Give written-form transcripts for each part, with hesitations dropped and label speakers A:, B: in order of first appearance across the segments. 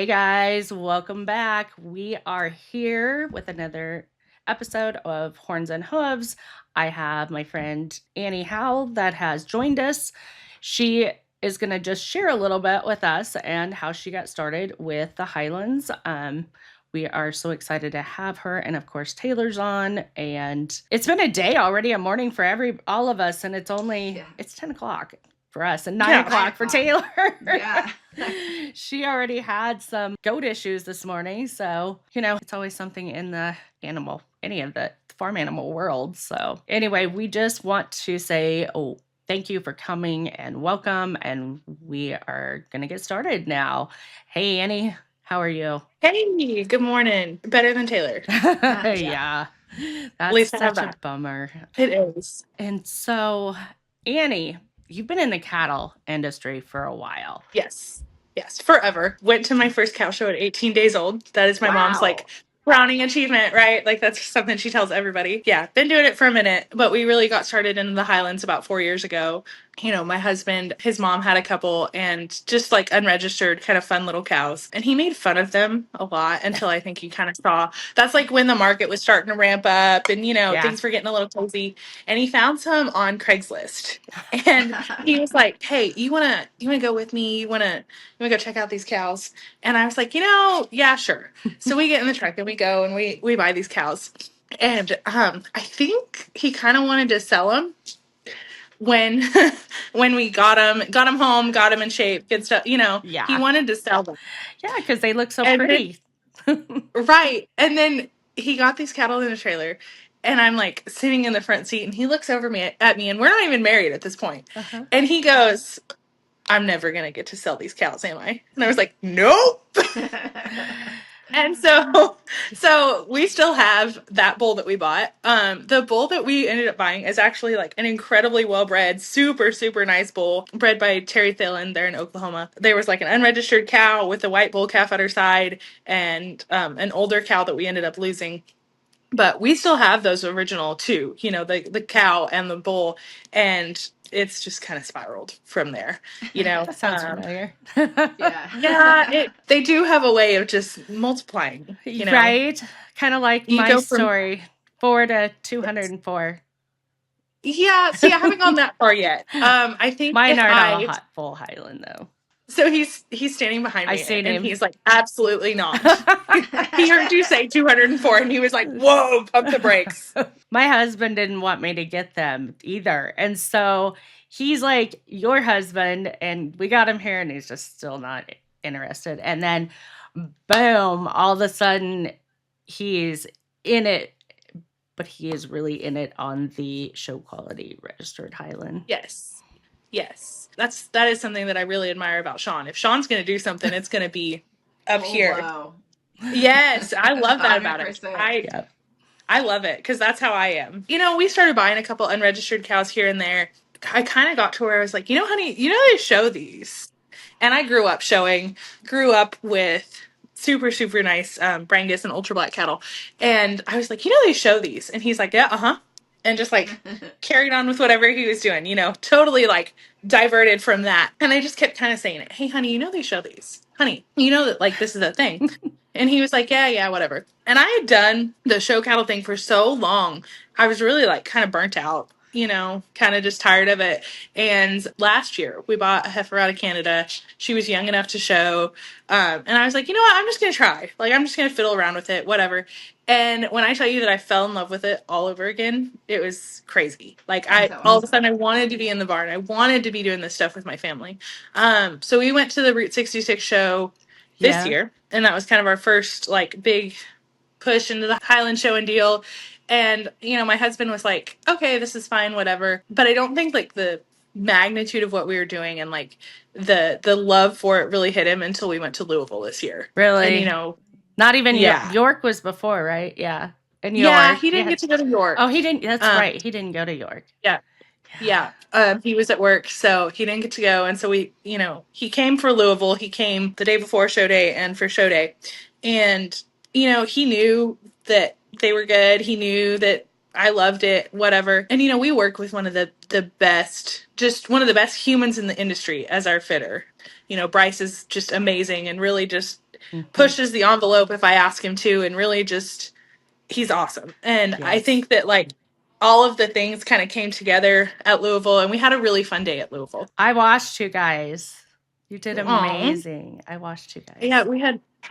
A: Hey guys, welcome back. We are here with another episode of Horns and Hooves. I have my friend Annie Howe that has joined us. She is going to just share a little bit with us and how she got started with the Highlands. We are so excited to have her, and of course Taylor's on. And it's been a day already, a morning for all of us, and it's 10 o'clock for us and 9 o'clock for Taylor.
B: Yeah.
A: She already had some goat issues this morning. So, it's always something in the any of the farm animal world. So anyway, we just want to say, thank you for coming and welcome. And we are going to get started now. Hey, Annie, how are you?
C: Hey, good morning. Better than Taylor.
A: Yeah. That's such a bummer.
C: It is.
A: And so, Annie, you've been in the cattle industry for a while.
C: Yes, forever. Went to my first cow show at 18 days old. That is my mom's crowning achievement, right? Like that's something she tells everybody. Yeah, been doing it for a minute, but we really got started in the Highlands about 4 years ago. My husband, his mom had a couple and just like unregistered kind of fun little cows. And he made fun of them a lot until I think he kind of saw that's like when the market was starting to ramp up and, things were getting a little crazy. And he found some on Craigslist. And he was like, hey, you wanna go with me? You wanna go check out these cows? And I was like, yeah, sure. So we get in the truck and we go and we buy these cows. And I think he kind of wanted to sell them when we got them home, got them in shape, good stuff. He wanted to sell them.
A: Yeah, because they look so pretty.
C: Right. And then he got these cattle in a trailer. And I'm like sitting in the front seat and he looks over at me and we're not even married at this point. Uh-huh. And he goes, I'm never going to get to sell these cows, am I? And I was like, nope. And so we still have that bull that we bought. The bull that we ended up buying is actually like an incredibly well-bred, super, super nice bull bred by Terry Thielen there in Oklahoma. There was like an unregistered cow with a white bull calf at her side and an older cow that we ended up losing. But we still have those original two, the cow and the bull, and it's just kind of spiraled from there,
A: That sounds familiar.
C: They do have a way of just multiplying,
A: right? Kind of like my story, 4 to 204.
C: Yeah, see, I haven't gone that far yet. I think
A: mine aren't all full Highland though.
C: So he's standing behind me,
A: and
C: he's like, absolutely not. He heard you say 204, and he was like, whoa, pump the brakes.
A: My husband didn't want me to get them either. And so he's like, your husband, and we got him here, and he's just still not interested. And then, boom, all of a sudden, he's in it, but he is really in it on the show quality registered Highland.
C: Yes. That is something that I really admire about Sean. If Sean's going to do something, it's going to be up here. Wow. Yes, I love that about it. I love it because that's how I am. We started buying a couple unregistered cows here and there. I kind of got to where I was like, honey, they show these. And I grew up with super, super nice Brangus and ultra black cattle. And I was like, they show these. And he's like, yeah, uh-huh. And just like carried on with whatever he was doing, totally like diverted from that. And I just kept kind of saying it. Hey, honey, they show these. Honey, that like this is a thing. And he was like, yeah, whatever. And I had done the show cattle thing for so long. I was really like kind of burnt out, kind of just tired of it. And last year we bought a heifer out of Canada. She was young enough to show. And I was like, you know what? I'm just going to try. Like, I'm just going to fiddle around with it, whatever. And when I tell you that I fell in love with it all over again, it was crazy. Like all of a sudden I wanted to be in the barn. I wanted to be doing this stuff with my family. So we went to the Route 66 show this year. And that was kind of our first like big push into the Highland show and deal. And, my husband was like, okay, this is fine, whatever. But I don't think like the magnitude of what we were doing and like the love for it really hit him until we went to Louisville this year.
A: Really? And, not even York was before, right? Yeah.
C: And York. Yeah, he didn't get to go to York.
A: Oh, he didn't. That's right. He didn't go to York.
C: Yeah. He was at work, so he didn't get to go. And so we, he came for Louisville. He came the day before show day and for show day. And, he knew that they were good. He knew that I loved it, whatever. And, we work with one of the best, just one of the best humans in the industry as our fitter. Bryce is just amazing and really just pushes the envelope if I ask him to, and really just, he's awesome. And I think that like all of the things kind of came together at Louisville, and we had a really fun day at Louisville.
A: I watched you guys. You did amazing. I watched you guys.
C: Yeah,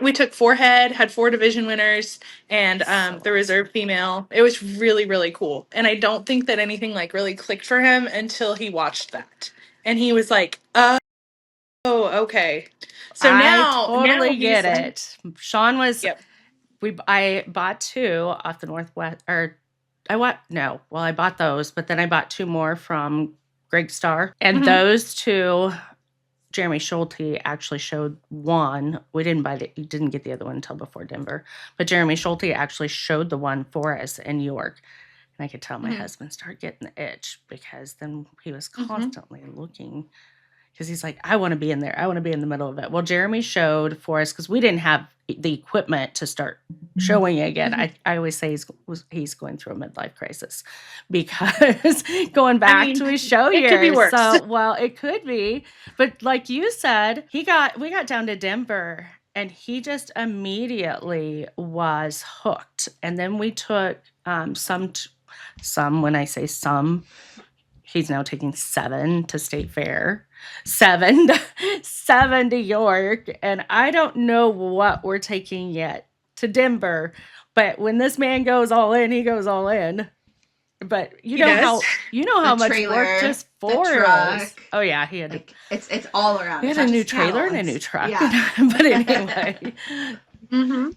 C: we took 4 head, had 4 division winners, and the reserve female. It was really, really cool. And I don't think that anything like really clicked for him until he watched that. And he was like, oh, okay. So now
A: I totally get it. Sean was,
C: yep.
A: I bought 2 off the Northwest, or I bought those, but then I bought 2 more from Greg Star. And those 2, Jeremy Schulte actually showed one. We didn't didn't get the other one until before Denver, but Jeremy Schulte actually showed the one for us in York. And I could tell my husband started getting the itch, because then he was constantly looking, because he's like, I want to be in there. I want to be in the middle of it. Well, Jeremy showed for us, because we didn't have the equipment to start showing again. I always say he's going through a midlife crisis, because going back to his show years.
C: Could be worse.
A: So, well, it could be. But like you said, we got down to Denver, and he just immediately was hooked. And then we took some, when I say some, he's now taking 7 to State Fair, 7 to York, and I don't know what we're taking yet to Denver. But when this man goes all in, he goes all in. But you know how much
B: trailer,
A: work just for us. Oh yeah, he had
B: it's all around.
A: He had a new trailer and a new truck. Yeah. But anyway.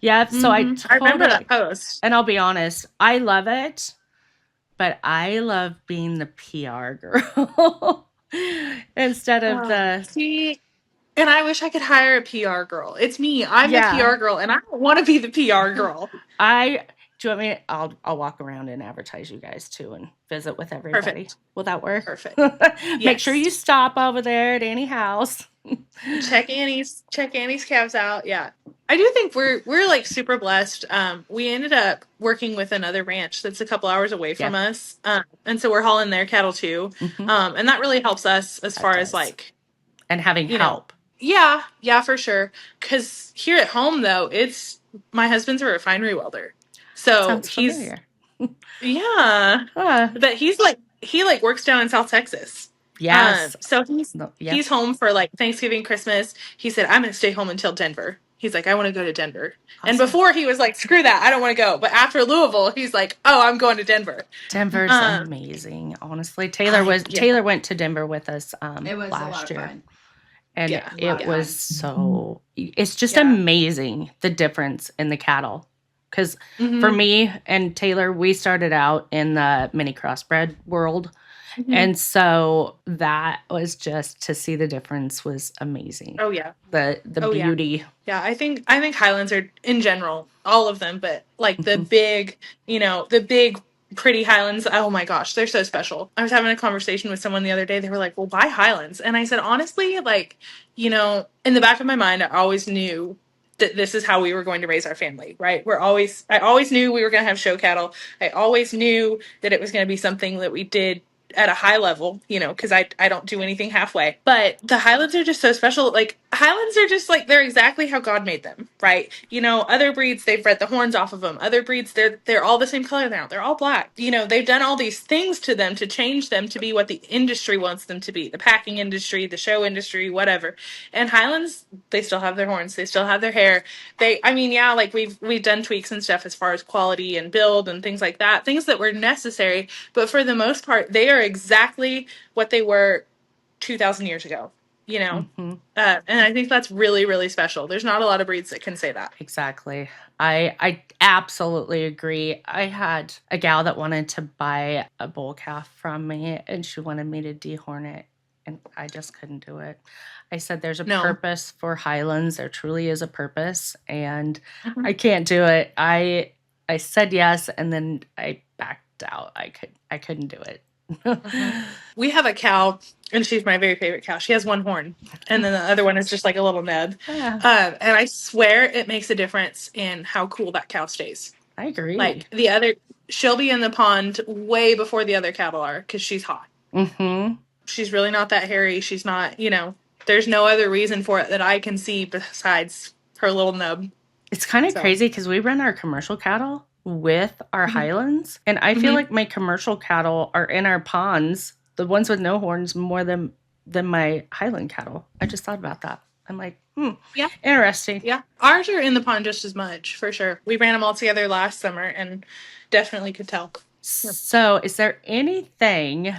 A: Yeah, so I
C: remember that post.
A: And I'll be honest, I love it, but I love being the PR girl instead of
C: See, and I wish I could hire a PR girl. It's me. I'm the PR girl, and I don't want to be the PR girl.
A: Do you want me? I'll walk around and advertise you guys too, and visit with everybody.
C: Perfect.
A: Will that work?
C: Perfect.
A: Make sure you stop over there at Annie Howe's.
C: Check Annie's calves out. Yeah. I do think we're like super blessed. We ended up working with another ranch that's a couple hours away from us. And so we're hauling their cattle too. And that really helps us as far as like,
A: and having help.
C: Yeah, for sure. 'Cause here at home though, my husband's a refinery welder. So he's but he works down in South Texas.
A: Yes.
C: So he's home for like Thanksgiving, Christmas. He said, I'm going to stay home until Denver. He's like, I want to go to Denver. Awesome. And before he was like, screw that, I don't want to go. But after Louisville, he's like, oh, I'm going to Denver.
A: Denver's amazing, honestly. Taylor went to Denver with us
B: it was
A: last year.
B: Fun.
A: And it was so, it's just amazing, the difference in the cattle. Because for me and Taylor, we started out in the mini crossbred world. And so that was just, to see the difference was amazing.
C: Oh yeah.
A: The beauty.
C: Yeah, I think Highlands are, in general, all of them, but like the big, the big pretty Highlands, oh my gosh, they're so special. I was having a conversation with someone the other day. They were like, well, why Highlands? And I said, honestly, like, in the back of my mind, I always knew that this is how we were going to raise our family, right? I always knew we were going to have show cattle. I always knew that it was going to be something that we did at a high level, because I don't do anything halfway. But the Highlands are just so special. Like, Highlands are just like, they're exactly how God made them, right? Other breeds, they've bred the horns off of them. Other breeds, they're all the same color now. They're all black. They've done all these things to them to change them to be what the industry wants them to be. The packing industry, the show industry, whatever. And Highlands, they still have their horns. They still have their hair. We've done tweaks and stuff as far as quality and build and things like that. Things that were necessary. But for the most part, they are exactly what they were 2,000 years ago, and I think that's really, really special. There's not a lot of breeds that can say that.
A: Exactly. I absolutely agree. I had a gal that wanted to buy a bull calf from me, and she wanted me to dehorn it, and I just couldn't do it. I said, there's a purpose for Highlands. There truly is a purpose, and I can't do it. I said yes, and then I backed out. I couldn't do it.
C: We have a cow, and she's my very favorite cow. She has one horn, and then the other one is just like a little nub. And I swear it makes a difference in how cool that cow stays.
A: I agree.
C: Like, she'll be in the pond way before the other cattle are, because she's hot. She's really not that hairy. She's not, there's no other reason for it that I can see besides her little nub.
A: It's kind of crazy because we run our commercial cattle with our Highlands, and I feel like my commercial cattle are in our ponds, the ones with no horns, more than my Highland cattle. I just thought about that. I'm like,
C: yeah,
A: interesting.
C: Yeah, ours are in the pond just as much, for sure. We ran them all together last summer and definitely could tell.
A: So, is there anything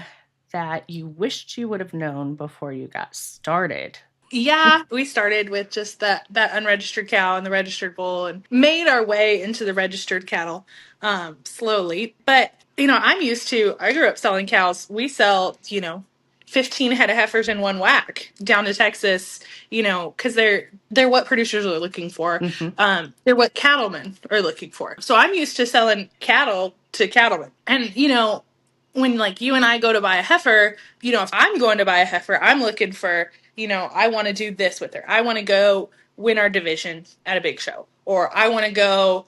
A: that you wished you would have known before you got started?
C: Yeah, we started with just that unregistered cow and the registered bull and made our way into the registered cattle slowly. But, I grew up selling cows. We sell, 15 head of heifers in one whack down to Texas, because they're what producers are looking for. They're what cattlemen are looking for. So I'm used to selling cattle to cattlemen. And, when like you and I go to buy a heifer, if I'm going to buy a heifer, I'm looking for, I want to do this with her. I want to go win our division at a big show. Or I want to go,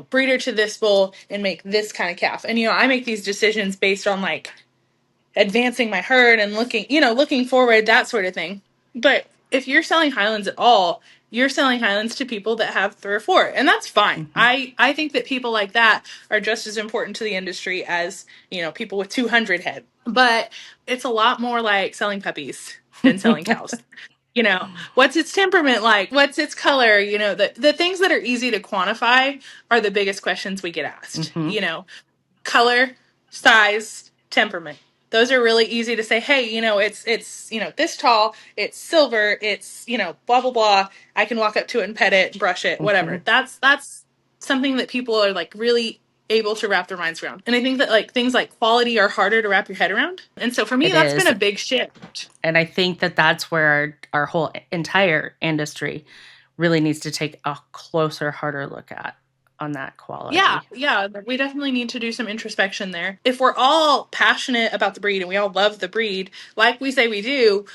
C: breed her to this bull and make this kind of calf. And, I make these decisions based on like advancing my herd and looking forward, that sort of thing. But if you're selling Highlands at all, you're selling Highlands to people that have 3 or 4, and that's fine. I think that people like that are just as important to the industry as, people with 200 head. But it's a lot more like selling puppies than selling cows. What's its temperament like? What's its color? The things that are easy to quantify are the biggest questions we get asked. Color, size, temperament. Those are really easy to say, hey, it's this tall, it's silver, it's, blah, blah, blah. I can walk up to it and pet it, brush it, whatever. That's something that people are like really able to wrap their minds around. And I think that like things like quality are harder to wrap your head around. And so for me, that's been a big shift.
A: And I think that that's where our whole entire industry really needs to take a closer, harder look at on that quality.
C: Yeah, we definitely need to do some introspection there. If we're all passionate about the breed and we all love the breed, like we say we do,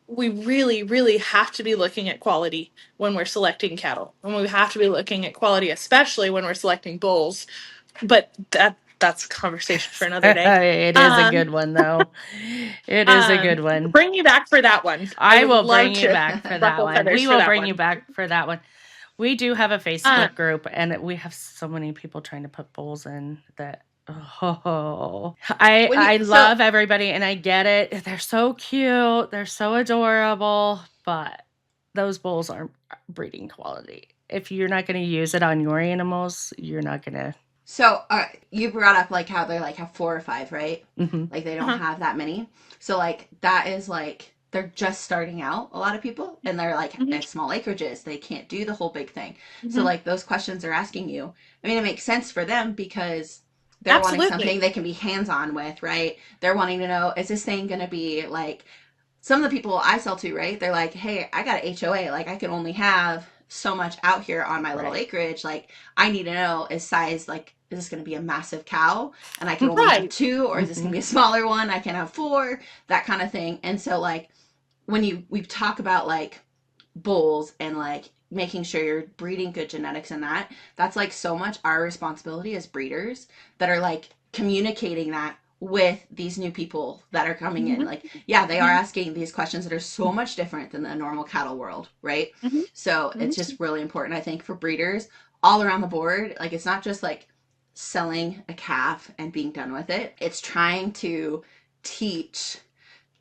C: we really, really have to be looking at quality when we're selecting cattle. And we have to be looking at quality, especially when we're selecting bulls. But that's a conversation for another day.
A: It is a good one, though. It is a good one.
C: Bring me back for that one.
A: I will bring you back for that one. We will bring you back for that one. We do have a Facebook group, and we have so many people trying to put bulls in that. Oh, I love everybody, and I get it. They're so cute. They're so adorable, but those bulls aren't breeding quality. If you're not going to use it on your animals, you're not going to.
B: So you brought up like how they like have 4 or 5, right? Like they don't have that many. So like that is like they're just starting out, a lot of people, and they're like at small acreages. They can't do the whole big thing. So like those questions they're asking you, I mean, it makes sense for them because they're wanting something they can be hands-on with, right? They're wanting to know, is this thing going to be like, some of the people I sell to, right? They're like, hey, I got an HOA. Like I can only have so much out here on my little acreage. Like I need to know is size, like, is this going to be a massive cow and I can only have 2, or is this going to be a smaller one? I can have 4, that kind of thing. And so like when we talk about like bulls and like making sure you're breeding good genetics and that's like so much our responsibility as breeders that are like communicating that with these new people that are coming in. Like, yeah, they are asking these questions that are so much different than the normal cattle world, right? So it's just really important, I think, for breeders all around the board. Like, it's not just like selling a calf and being done with it. It's trying to teach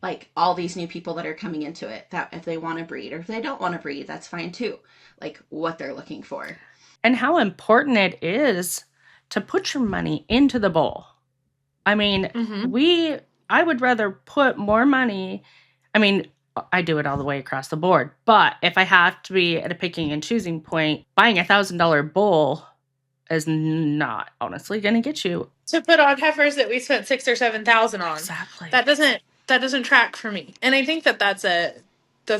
B: like all these new people that are coming into it that if they want to breed or if they don't want to breed, that's fine too. Like what they're looking for.
A: And how important it is to put your money into the bull. I mean, I would rather put more money. I mean, I do it all the way across the board. But if I have to be at a picking and choosing point, buying $1,000 bull is not honestly going to get you
C: to put on heifers that we spent $6,000 or $7,000 on.
A: Exactly.
C: That doesn't track for me. And I think that's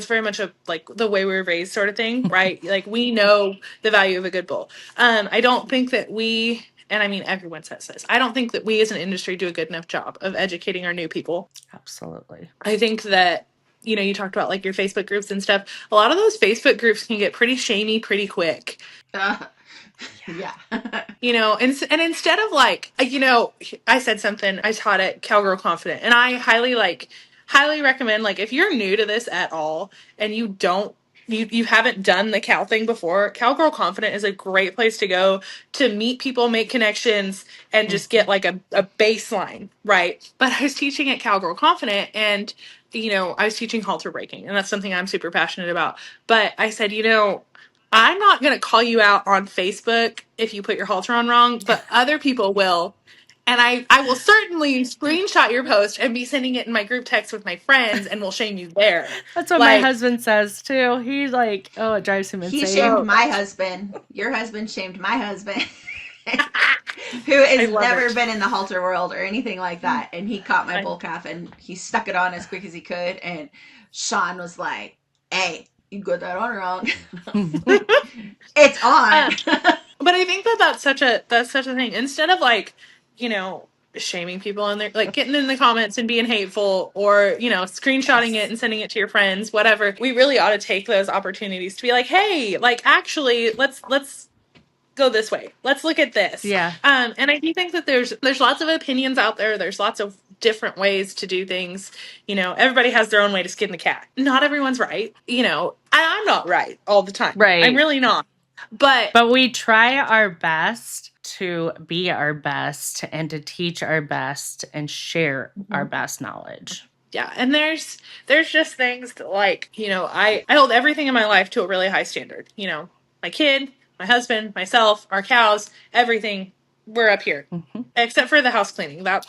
C: very much a like the way we were raised sort of thing, right? Like we know the value of a good bull. I don't think that we, and I mean everyone says this, I don't think that we as an industry do a good enough job of educating our new people.
A: Absolutely.
C: I think that you talked about like your Facebook groups and stuff. A lot of those Facebook groups can get pretty shamey pretty quick.
B: Yeah.
C: And instead of like, I said something, I taught at Cowgirl Confident, and I highly recommend, like, if you're new to this at all and you don't you haven't done the cow thing before, Cowgirl Confident is a great place to go to meet people, make connections, and just get like a baseline, right? But I was teaching at Cowgirl Confident, and I was teaching halter breaking, and that's something I'm super passionate about. But I said, I'm not going to call you out on Facebook if you put your halter on wrong, but other people will. And I will certainly screenshot your post and be sending it in my group text with my friends, and will shame you there.
A: That's what my husband says too. He's like, oh, it drives him insane.
B: He shamed my husband. Your husband shamed my husband. Who has never been in the halter world or anything like that. And he caught my bull calf and he stuck it on as quick as he could. And Sean was like, hey, you got that on wrong. It's on.
C: But I think that's such a thing. Instead of like, shaming people and they're like getting in the comments and being hateful, or screenshotting it and sending it to your friends, whatever, we really ought to take those opportunities to be like, hey, like, actually, let's go this way, let's look at this. And I do think that there's lots of opinions out there, there's lots of different ways to do things. Everybody has their own way to skin the cat. Not everyone's right. I'm not right all the time, right? I'm really not. But
A: we try our best to be our best and to teach our best and share our best knowledge.
C: Yeah, and there's just things that, like, I hold everything in my life to a really high standard. My kid, my husband, myself, our cows, everything, we're up here. Except for the house cleaning. That's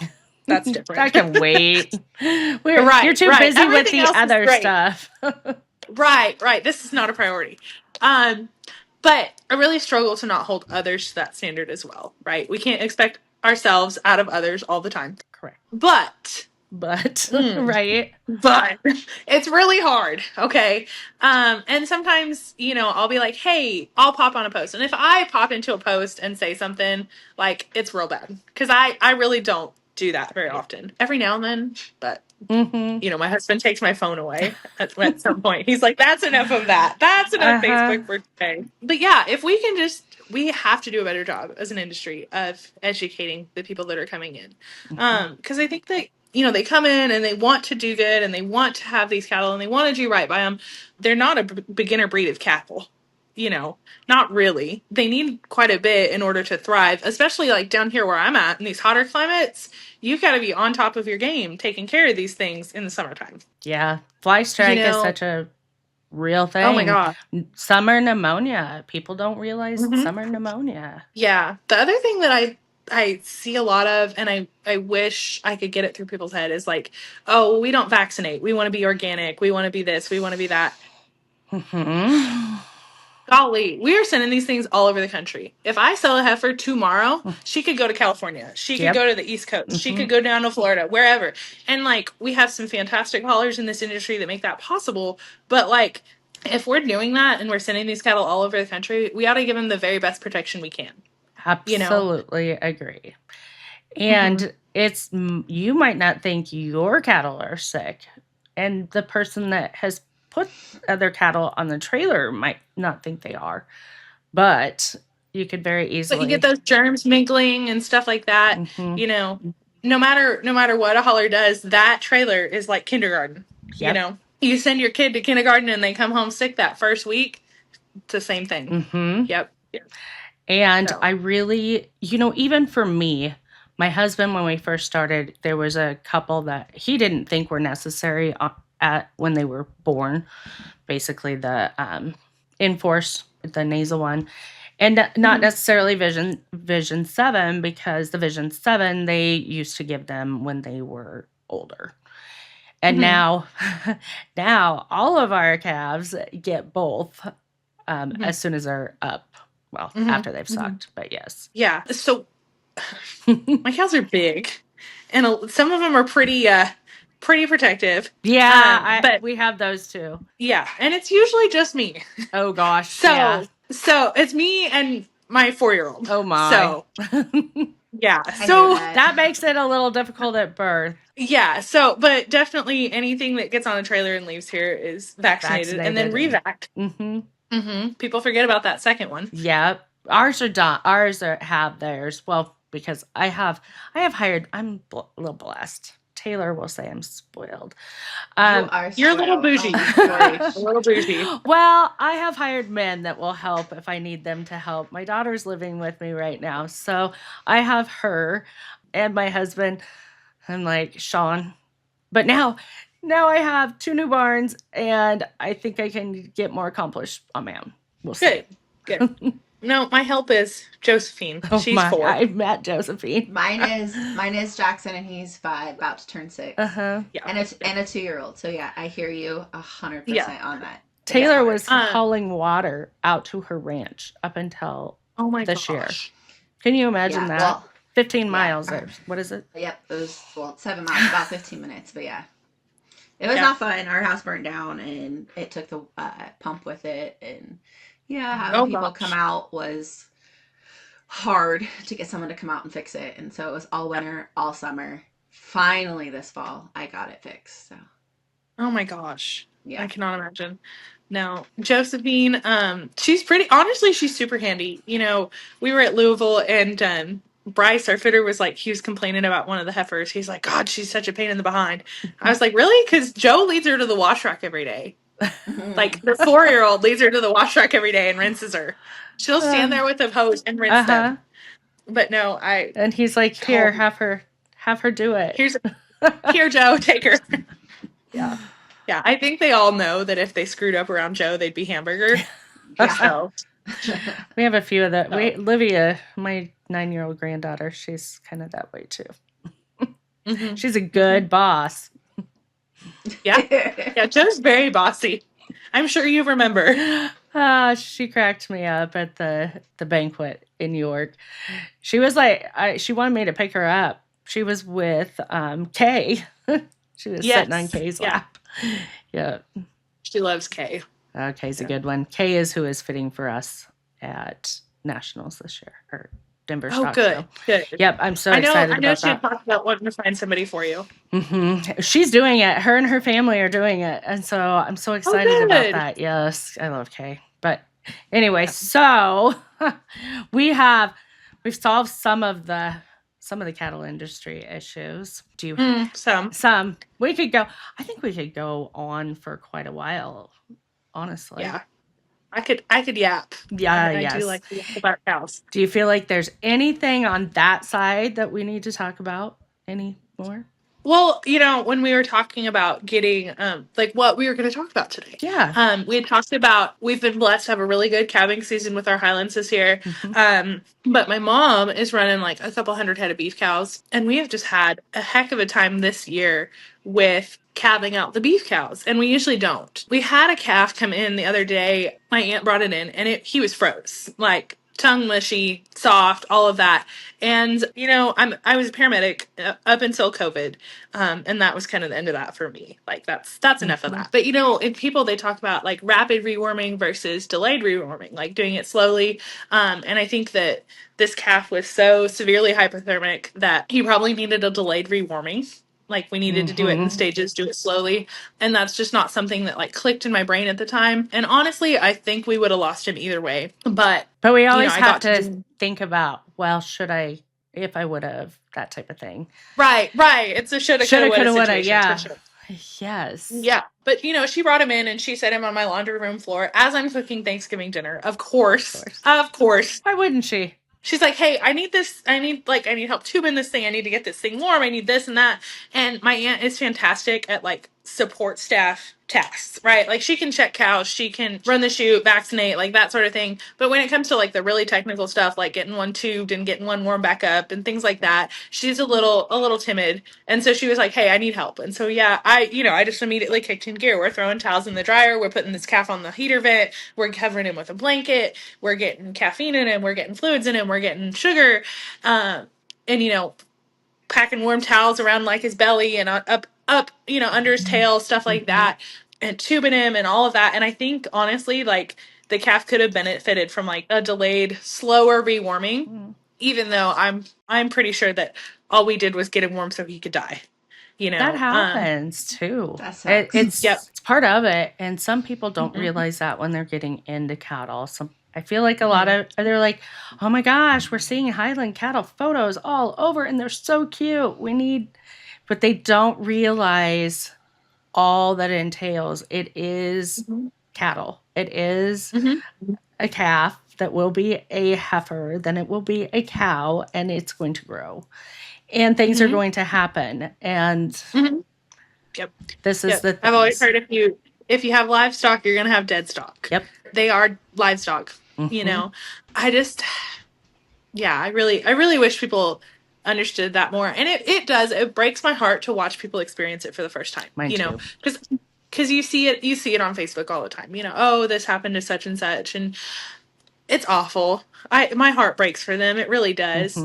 C: different.
A: That can wait. You're too busy everything with the other stuff.
C: Right. This is not a priority. But I really struggle to not hold others to that standard as well, right? We can't expect ourselves out of others all the time.
A: Correct.
C: But
A: right.
C: But it's really hard, okay? And sometimes, I'll be like, hey, I'll pop on a post. And if I pop into a post and say something, like, it's real bad. Because I really don't do that very often. Every now and then, but my husband takes my phone away at some point. He's like, that's enough of that. That's enough Facebook for today. But yeah, if we can we have to do a better job as an industry of educating the people that are coming in. Because I think that, they come in and they want to do good and they want to have these cattle and they want to do right by them. They're not a beginner breed of cattle. Not really. They need quite a bit in order to thrive, especially like down here where I'm at in these hotter climates. You've got to be on top of your game, taking care of these things in the summertime.
A: Yeah. Fly strike is such a real thing.
C: Oh my God.
A: Summer pneumonia. People don't realize summer pneumonia.
C: Yeah. The other thing that I see a lot of, and I wish I could get it through people's head, is like, oh, we don't vaccinate. We want to be organic. We want to be this. We want to be that. Golly, we are sending these things all over the country. If I sell a heifer tomorrow, she could go to California. She could go to the East Coast. She could go down to Florida, wherever. And, like, we have some fantastic haulers in this industry that make that possible. But, like, if we're doing that and we're sending these cattle all over the country, we ought to give them the very best protection we can.
A: Absolutely agree. And you might not think your cattle are sick. And the person that has put other cattle on the trailer might not think they are, but you could very easily.
C: But you get those germs mingling and stuff like that. No matter what a hauler does, that trailer is like kindergarten. Yep. You send your kid to kindergarten and they come home sick that first week. It's the same thing. Yep.
A: And I really, even for me, my husband, when we first started, there was a couple that he didn't think were necessary when they were born, basically the Enforce, the nasal one, and not necessarily Vision 7, because the Vision 7 they used to give them when they were older. And now all of our calves get both as soon as they're up. Well, after they've sucked, but yes.
C: Yeah. So my cows are big, and some of them are pretty protective.
A: Yeah, but we have those too.
C: Yeah, and it's usually just me.
A: Oh gosh.
C: So it's me and my 4-year-old.
A: Oh my.
C: So yeah. So
A: that makes it a little difficult at birth.
C: Yeah. So, but definitely anything that gets on a trailer and leaves here is vaccinated. And then revac. People forget about that second one.
A: Yeah. Ours are done. Ours have theirs. Well, because I have hired, I'm a little blessed Taylor will say I'm spoiled.
B: You are spoiled.
C: You're a little bougie. A little bougie.
A: Well, I have hired men that will help if I need them to help. My daughter's living with me right now, so I have her and my husband. I'm like, Sean. But now I have 2 new barns, and I think I can get more accomplished on my own. We'll see.
C: Good. No, my help is Josephine. She's 4.
A: I've met Josephine.
B: Mine is Jackson, and he's 5, about to turn 6.
A: Uh-huh.
B: Yeah. And a 2-year-old. So yeah, I hear you 100% on that.
A: Taylor was hauling water out to her ranch up until this year. Can you imagine that? Well, 15 miles. What is it?
B: Yep. It was 7 miles, about 15 minutes. But yeah, it was not fun. Our house burned down, and it took the pump with it, and having people come out was hard to get someone to come out and fix it. And so it was all winter, all summer. Finally, this fall, I got it fixed. So.
C: Oh my gosh. Yeah. I cannot imagine. No, Josephine, she's she's super handy. You know, we were at Louisville, and Bryce, our fitter, was like, he was complaining about one of the heifers. He's like, God, she's such a pain in the behind. I was like, really? Because Joe leads her to the wash rack every day. Like, the 4-year-old leads her to the wash rack every day and rinses her. She'll stand there with a hose and rinse them. But no,
A: and he's like, here, have her do it.
C: Here, Joe, take her. Yeah. Yeah, I think they all know that if they screwed up around Joe, they'd be hamburger. So.
A: We have a few of that. Livia, my 9-year-old granddaughter, she's kind of that way too. Mm-hmm. She's a good boss.
C: Yeah, Joe's very bossy. I'm sure you remember.
A: She cracked me up at the banquet in New York. She was like, she wanted me to pick her up. She was with Kay. She was sitting on Kay's lap. Yeah.
C: She loves Kay.
A: Kay's a good one. Kay is who is fitting for us at Nationals this year, or Denver Stock Show. Good. Yep, I'm so excited about that. I know she
C: talked about wanting to find somebody for you.
A: Mm-hmm. She's doing it. Her and her family are doing it, and so I'm so excited about that. Yes, I love Kay. But anyway, so we've solved some of the cattle industry issues. Do you some? We could go. I think we could go on for quite a while. Honestly,
C: yeah, I could yap.
A: Yeah,
C: I do like to yap about cows.
A: Do you feel like there's anything on that side that we need to talk about anymore?
C: Well, when we were talking about getting, what we were going to talk about today.
A: Yeah.
C: We had talked about, we've been blessed to have a really good calving season with our Highlands this year. Mm-hmm. But my mom is running like a couple hundred head of beef cows. And we have just had a heck of a time this year with calving out the beef cows. And we usually don't. We had a calf come in the other day. My aunt brought it in, and he was froze. Like, tongue mushy, soft, all of that. And, I was a paramedic up until COVID. And that was kind of the end of that for me. Like, that's enough of that. But, in people, they talk about like rapid rewarming versus delayed rewarming, like doing it slowly. And I think that this calf was so severely hypothermic that he probably needed a delayed rewarming. Like, we needed to do it in stages, do it slowly. And that's just not something that, like, clicked in my brain at the time. And honestly, I think we would have lost him either way. But
A: we always have to think about, well, should I, if I would have, that type of thing.
C: Right. It's a shoulda, coulda, woulda, yeah. Sure.
A: Yes.
C: Yeah. But, she brought him in, and she set him on my laundry room floor as I'm cooking Thanksgiving dinner. Of course.
A: Why wouldn't she?
C: She's like, hey, I need this. I need help tubing this thing. I need to get this thing warm. I need this and that. And my aunt is fantastic at like support staff tasks, right? Like, she can check cows, she can run the chute, vaccinate, like that sort of thing. But when it comes to like the really technical stuff, like getting one tubed and getting one warm back up and things like that, she's a little timid. And so she was like, hey, I need help. And so, I just immediately kicked in gear. We're throwing towels in the dryer. We're putting this calf on the heater vent. We're covering him with a blanket. We're getting caffeine in him. We're getting fluids in him. We're getting sugar. And, packing warm towels around like his belly and up, under his tail, stuff like that, and tubing him and all of that. And I think honestly, like, the calf could have benefited from like a delayed, slower rewarming, even though I'm pretty sure that all we did was get him warm so he could die.
A: That happens too. It's part of it, and some people don't realize that when they're getting into cattle. I feel like a lot of, they're like, oh my gosh, we're seeing Highland cattle photos all over, and they're so cute. We need but they don't realize all that it entails. It is cattle. It is a calf that will be a heifer, then it will be a cow, and it's going to grow. And things are going to happen. And this is the thing.
C: I've always heard if you have livestock, you're going to have dead stock.
A: Yep.
C: They are livestock, you know. I really wish people understood that more. And it does. It breaks my heart to watch people experience it for the first time.
A: Mine
C: know, because you see it on Facebook all the time. You know, oh, this happened to such and such, and it's awful. My heart breaks for them. It really does.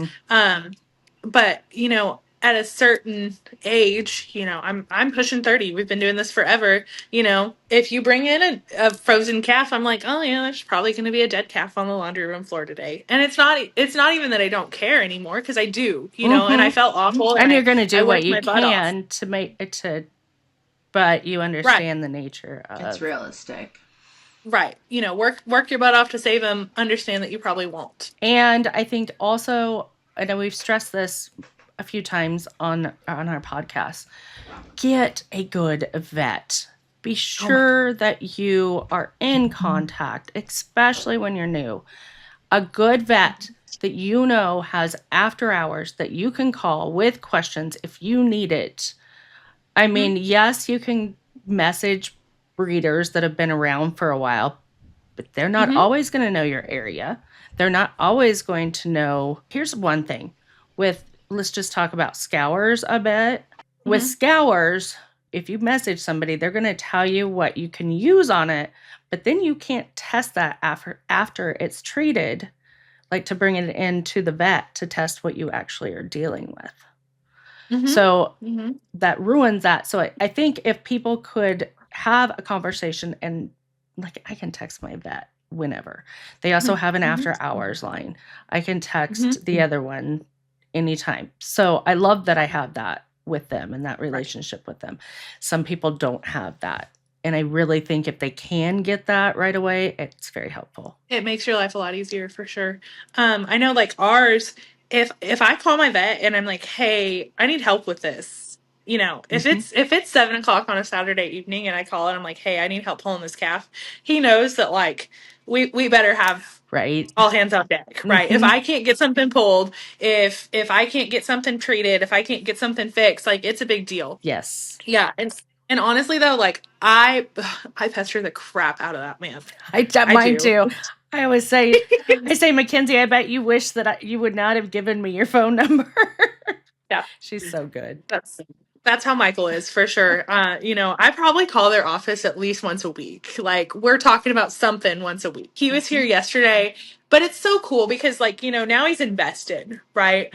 C: But you know, at a certain age, you know, I'm pushing 30. We've been doing this forever. You know, if you bring in a frozen calf, I'm like, oh yeah, there's probably going to be a dead calf on the laundry room floor today. And it's not even that I don't care anymore, because I do. You know, and I felt awful.
A: And you're going to do what you can to make it to, but you understand the nature of
B: it's realistic.
C: Right. You know, work your butt off to save them. Understand that you probably won't.
A: And I think also, I know we've stressed this a few times on our podcast, get a good vet. Be sure that you are in contact, especially when you're new. A good vet that you know has after hours that you can call with questions if you need it. I mean, yes, you can message breeders that have been around for a while, but they're not always going to know your area. They're not always going to know. Here's one thing let's just talk about scours a bit. With scours, if you message somebody, they're going to tell you what you can use on it, but then you can't test that after it's treated, like to bring it into the vet to test what you actually are dealing with. So that ruins that. So I think if people could have a conversation, and like I can text my vet whenever. They also have an after hours line. I can text the other one anytime. So I love that I have that with them and that relationship with them. Some people don't have that. And I really think if they can get that right away, it's very helpful.
C: It makes your life a lot easier for sure. I know like ours, if I call my vet and I'm like, hey, I need help with this, you know, if it's 7:00 on a Saturday evening and I call and I'm like, hey, I need help pulling this calf, he knows that like we better have all hands on deck, right? If I can't get something pulled, if I can't get something treated, if I can't get something fixed, like it's a big deal.
A: Yes.
C: Yeah. And honestly though, like I pester the crap out of that man.
A: Mine too. I always say, Mackenzie, I bet you wish that you would not have given me your phone number.
C: Yeah.
A: She's so good.
C: That's how Michael is for sure. You know, I probably call their office at least once a week. Like we're talking about something once a week. He was here yesterday, but it's so cool because like, you know, now he's invested, right?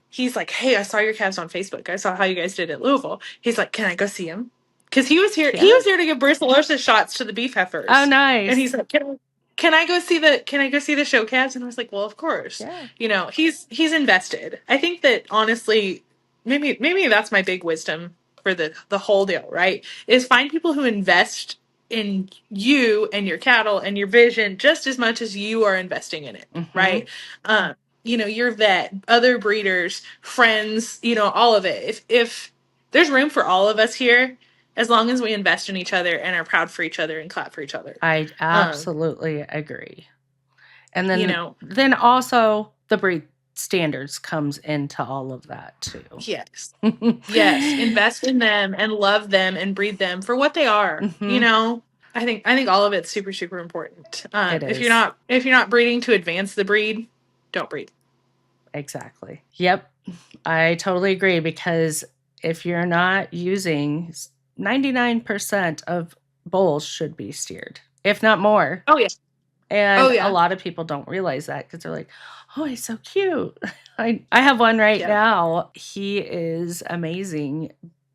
C: He's like, hey, I saw your calves on Facebook. I saw how you guys did at Louisville. He's like, can I go see him? Because he was here. Yeah. He was here to give brucellosis shots to the beef heifers.
A: Oh, nice.
C: And he's like, can I go see the show calves? And I was like, well, of course. Yeah. You know, he's invested. I think that honestly, maybe that's my big wisdom for the whole deal, right? Is find people who invest in you and your cattle and your vision just as much as you are investing in it, right? You know, your vet, other breeders, friends, you know, all of it. If there's room for all of us here, as long as we invest in each other and are proud for each other and clap for each other.
A: I absolutely agree. And then, you know, then also the breed standards comes into all of that too.
C: Yes. Yes. Invest in them and love them and breed them for what they are. You know, I think all of it's super, super important. If you're not breeding to advance the breed, don't breed.
A: Exactly. Yep. I totally agree, because if you're not using 99% of bulls should be steered, if not more.
C: Oh, yeah.
A: And a lot of people don't realize that because they're like, oh, he's so cute. I have one right now. He is amazing,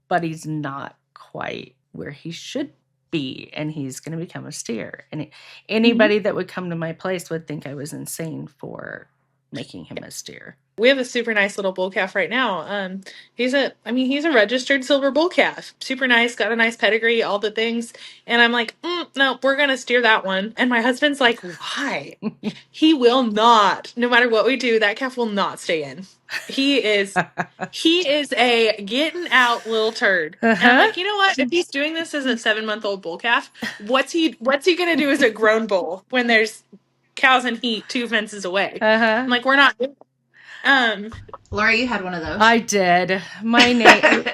A: but he's not quite where he should be. And he's going to become a steer. And anybody that would come to my place would think I was insane for making him a steer.
C: We have a super nice little bull calf right now. He's a registered silver bull calf. Super nice, got a nice pedigree, all the things. And I'm like, no, we're going to steer that one. And my husband's like, why? He will not. No matter what we do, that calf will not stay in. He is a getting out little turd. And I'm like, you know what? If he's doing this as a 7-month-old bull calf, what's he going to do as a grown bull when there's cows in heat 2 fences away? I'm like, we're not.
B: Laura, you had one of those.
A: I did. My name.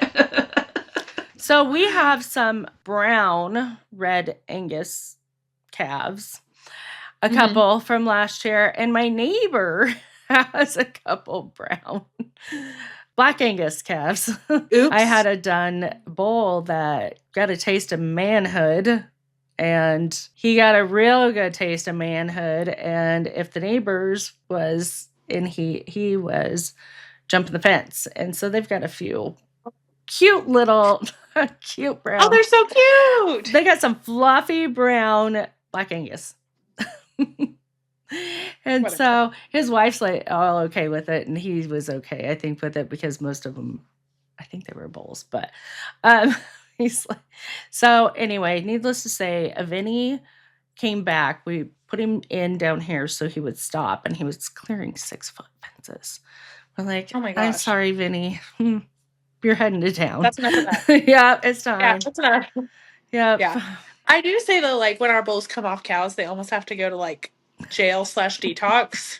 A: So we have some brown red Angus calves, a couple from last year, and my neighbor has a couple brown black Angus calves. Oops. I had a dun bull that got a taste of manhood, and he got a real good taste of manhood. And if the neighbors was in heat, he was jumping the fence. And so they've got a few cute little cute brown.
C: Oh, they're so cute.
A: They got some fluffy brown black Angus. And so his wife's like all okay with it, and he was okay, I think, with it, because most of them, I think they were bulls. But he's like, so anyway, needless to say, Vinny came back. We put him in down here so he would stop, and he was clearing 6-foot fences. We're like, oh my gosh, I'm sorry, Vinny. You're heading to town.
C: That's enough of that.
A: Yeah, it's time.
C: Yeah, that's enough.
A: Yep.
C: Yeah. I do say though, like when our bulls come off cows, they almost have to go to like jail/detox.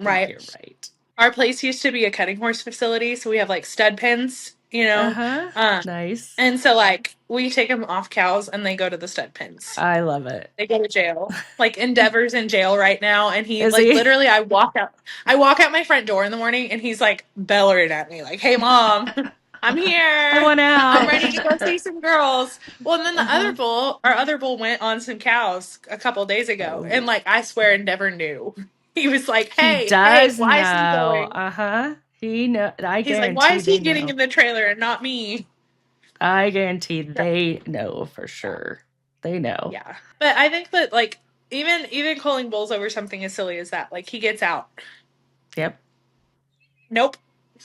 C: Right.
A: You're right.
C: Our place used to be a cutting horse facility, so we have like stud pens, you know.
A: Nice.
C: And so like we take them off cows and they go to the stud pens.
A: I love it.
C: They go to jail. Like Endeavor's in jail right now, and he's like, literally, I walk out my front door in the morning, and he's like bellowing at me, like, "Hey, Mom, I'm here.
A: I want out.
C: I'm ready to go see some girls." Well, and then our other bull went on some cows a couple days ago, and like I swear, Endeavor knew. He was like, "Hey, why is he going?"
A: He know.
C: He's like, "Why is he getting in the trailer and not me?"
A: I guarantee they know for sure. They know.
C: Yeah, but I think that like even calling bulls over something as silly as that, like he gets out.
A: Yep.
C: Nope.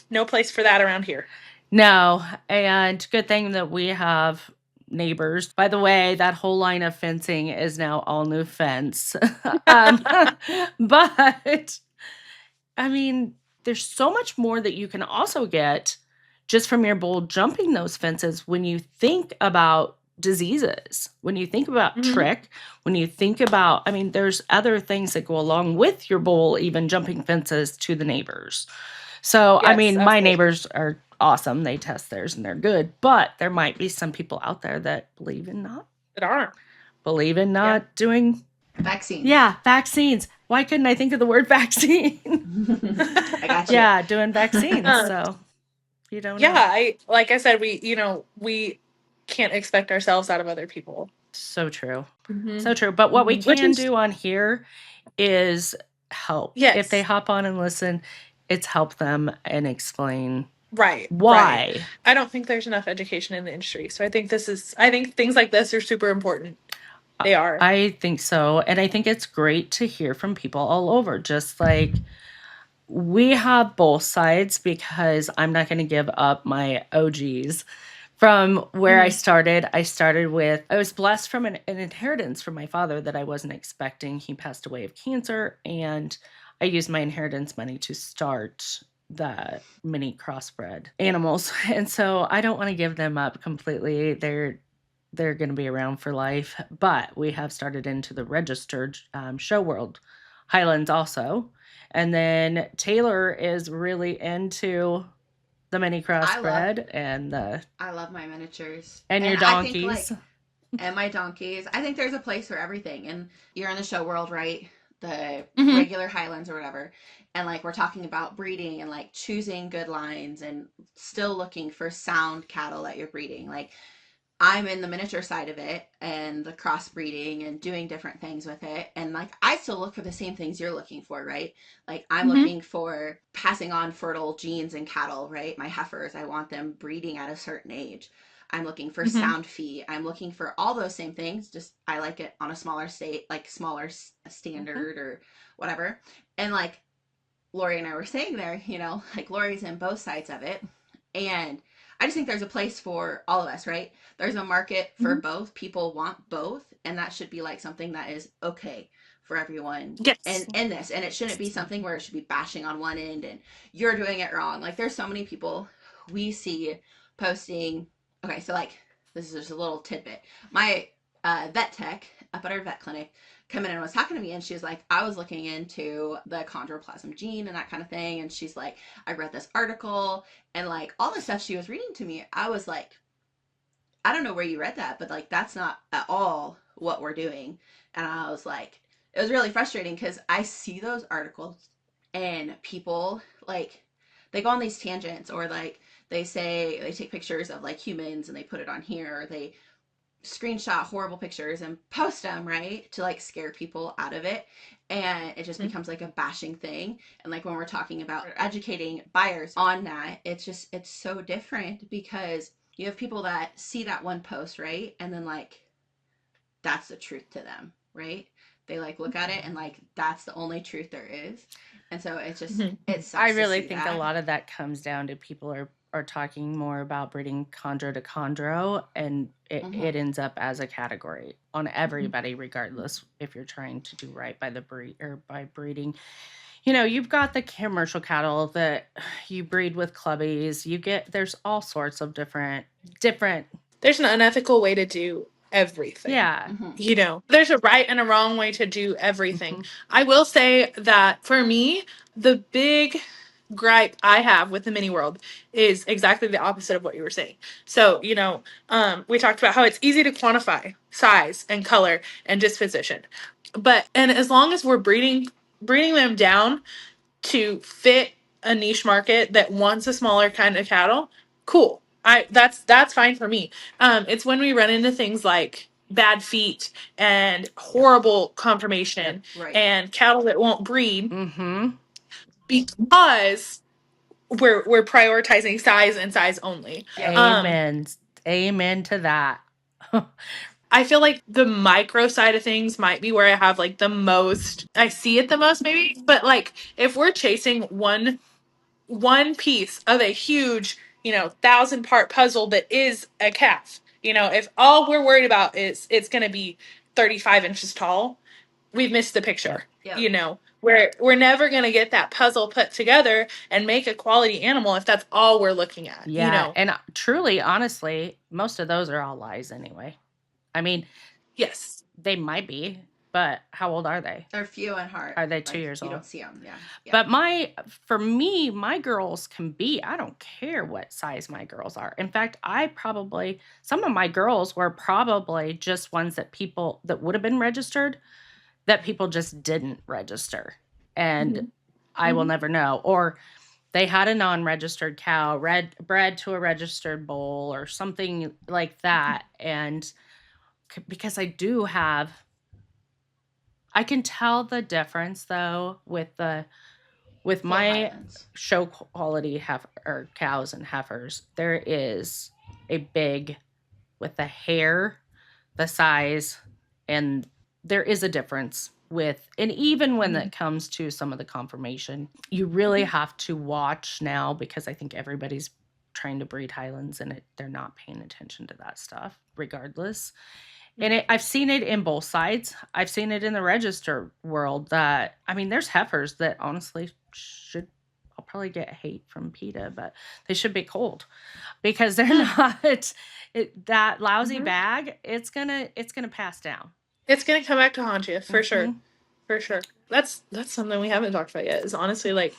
C: No place for that around here.
A: No, and good thing that we have neighbors. By the way, that whole line of fencing is now all new fence. But I mean, there's so much more that you can also get just from your bull jumping those fences when you think about diseases, when you think about trick, when you think about, I mean, there's other things that go along with your bull even jumping fences to the neighbors. So, yes, I mean, my neighbors are awesome. They test theirs and they're good, but there might be some people out there that believe in not doing
B: vaccines.
A: Yeah, vaccines. Why couldn't I think of the word vaccine?
B: I got you.
A: Yeah, doing vaccines. So you don't know.
C: Like I said, we can't expect ourselves out of other people.
A: So true. So true. But what we can do on here is help.
C: Yes.
A: If they hop on and listen, it's help them and explain why.
C: Right. I don't think there's enough education in the industry. So I think things like this are super important. They are.
A: I think so. And I think it's great to hear from people all over. Just like we have both sides, because I'm not going to give up my OGs. From where I started with, I was blessed from an inheritance from my father that I wasn't expecting. He passed away of cancer, and I used my inheritance money to start the mini crossbred animals. And so I don't want to give them up completely. They're going to be around for life, but we have started into the registered show world, Highlands also. And then Taylor is really into the mini crossbred and
B: I love my miniatures
A: and your donkeys.
B: And my donkeys. I think there's a place for everything. And you're in the show world, right? The regular Highlands or whatever. And like we're talking about breeding and like choosing good lines and still looking for sound cattle that you're breeding. Like I'm in the miniature side of it and the crossbreeding and doing different things with it. And like, I still look for the same things you're looking for, right? Like I'm looking for passing on fertile genes in cattle, right? My heifers, I want them breeding at a certain age. I'm looking for sound feed. I'm looking for all those same things. Just, I like it on a smaller standard or whatever. And like, Lori and I were saying there, like Lori's in both sides of it. And I just think there's a place for all of us, right? There's a market for both. People want both. And that should be like something that is okay for everyone.
C: Yes.
B: And in this. And it shouldn't be something where it should be bashing on one end and you're doing it wrong. Like there's so many people we see posting. Okay, so like this is just a little tidbit. My vet tech up at our vet clinic come in and was talking to me, and she was like, I was looking into the chondroplasm gene and that kind of thing, and she's like, I read this article, and like all the stuff she was reading to me, I was like, I don't know where you read that, but like that's not at all what we're doing. And I was like, it was really frustrating because I see those articles and people like they go on these tangents, or like they say they take pictures of like humans and they put it on here, or they screenshot horrible pictures and post them, right, to like scare people out of it. And it just becomes like a bashing thing. And like when we're talking about educating buyers on that, it's so different because you have people that see that one post, right, and then like that's the truth to them, right? They like look at it and like that's the only truth there is. And so it's just it sucks.
A: I really think a lot of that comes down to people are talking more about breeding chondro to chondro, and it ends up as a category on everybody, regardless if you're trying to do right by the breed or by breeding. You've got the commercial cattle that you breed with clubbies. There's all sorts of different.
C: There's an unethical way to do everything.
A: Yeah.
C: There's a right and a wrong way to do everything. I will say that for me, the big gripe I have with the mini world is exactly the opposite of what you were saying. So, we talked about how it's easy to quantify size and color and disposition. And as long as we're breeding them down to fit a niche market that wants a smaller kind of cattle, cool. That's fine for me. It's when we run into things like bad feet and horrible conformation and cattle that won't breed because we're prioritizing size and size only.
A: Amen to that.
C: I feel like the micro side of things might be where I have like I see it the most maybe, but like if we're chasing one piece of a huge, 1,000-part puzzle that is a calf, if all we're worried about is it's going to be 35 inches tall, we've missed the picture. We're never going to get that puzzle put together and make a quality animal if that's all we're looking at.
A: And truly, honestly, most of those are all lies anyway. I mean,
C: yes,
A: they might be, but how old are they?
B: They're few in heart.
A: Are they 2 years old?
B: You don't see them, yeah.
A: But for me, my girls can be, I don't care what size my girls are. In fact, some of my girls were probably just ones that would have been registered, that people just didn't register. And I will never know. Or they had a non-registered cow bred to a registered bull or something like that. And because I can tell the difference though with my Highlands. Show quality cows and heifers. There is a big, with the hair, the size, and there is a difference and even when it comes to some of the conformation, you really have to watch now, because I think everybody's trying to breed Highlands and they're not paying attention to that stuff regardless. And I've seen it in both sides. I've seen it in the register world there's heifers that honestly I'll probably get hate from PETA, but they should be cold because they're not that lousy bag. It's gonna pass down.
C: It's gonna come back to haunt you for sure. For sure. That's something we haven't talked about yet, is honestly like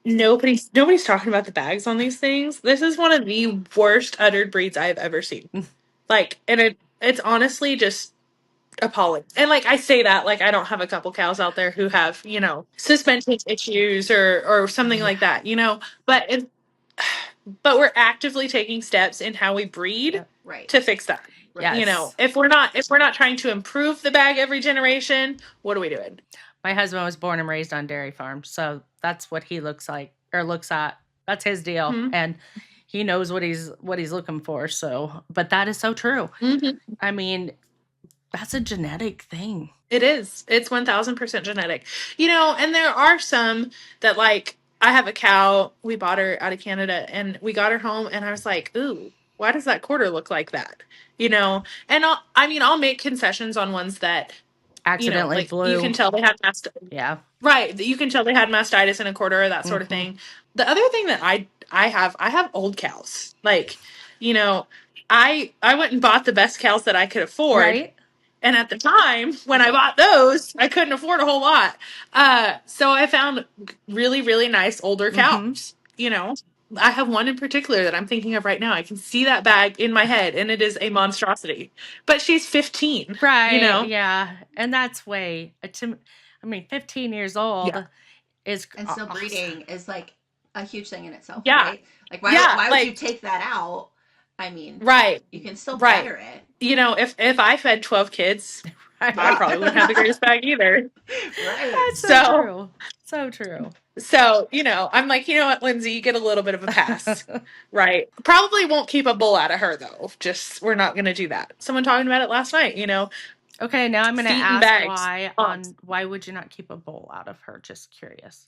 C: nobody's talking about the bags on these things. This is one of the worst uttered breeds I've ever seen. And it's honestly just appalling. And like I say that like I don't have a couple cows out there who have, suspension issues or something like that, but we're actively taking steps in how we breed to fix that.
A: Yes.
C: If we're not trying to improve the bag every generation, what are we doing?
A: My husband was born and raised on dairy farms, so that's what he looks like or looks at. That's his deal, and he knows what he's looking for. So, but that is so true. I mean, That's a genetic thing.
C: It is. It's 1000% genetic. And there are some that, like, I have a cow. We bought her out of Canada, and we got her home, and I was like, ooh, why does that quarter look like that? And I'll make concessions on ones that
A: accidentally
C: like
A: blew.
C: You can tell they had
A: Yeah.
C: Right. You can tell they had mastitis in a quarter or that sort of thing. The other thing that I have old cows. Like, I went and bought the best cows that I could afford.
A: Right.
C: And at the time when I bought those, I couldn't afford a whole lot. So I found really, really nice older cows. I have one in particular that I'm thinking of right now. I can see that bag in my head, and it is a monstrosity. But she's 15.
A: Right. Yeah. And that's 15 years old is
B: and still breeding is like a huge thing in itself.
C: Yeah.
B: Right? Like why would you take that out? I mean,
C: right.
B: You can still better it.
C: If I fed 12 kids, I probably wouldn't have the greatest bag either.
B: Right.
A: That's so true. So true.
C: So, I'm like, you know what, Lindsay, you get a little bit of a pass. Right. Probably won't keep a bull out of her, though. Just, we're not going to do that. Someone talking about it last night,
A: Okay, now I'm going to ask why would you not keep a bull out of her? Just curious.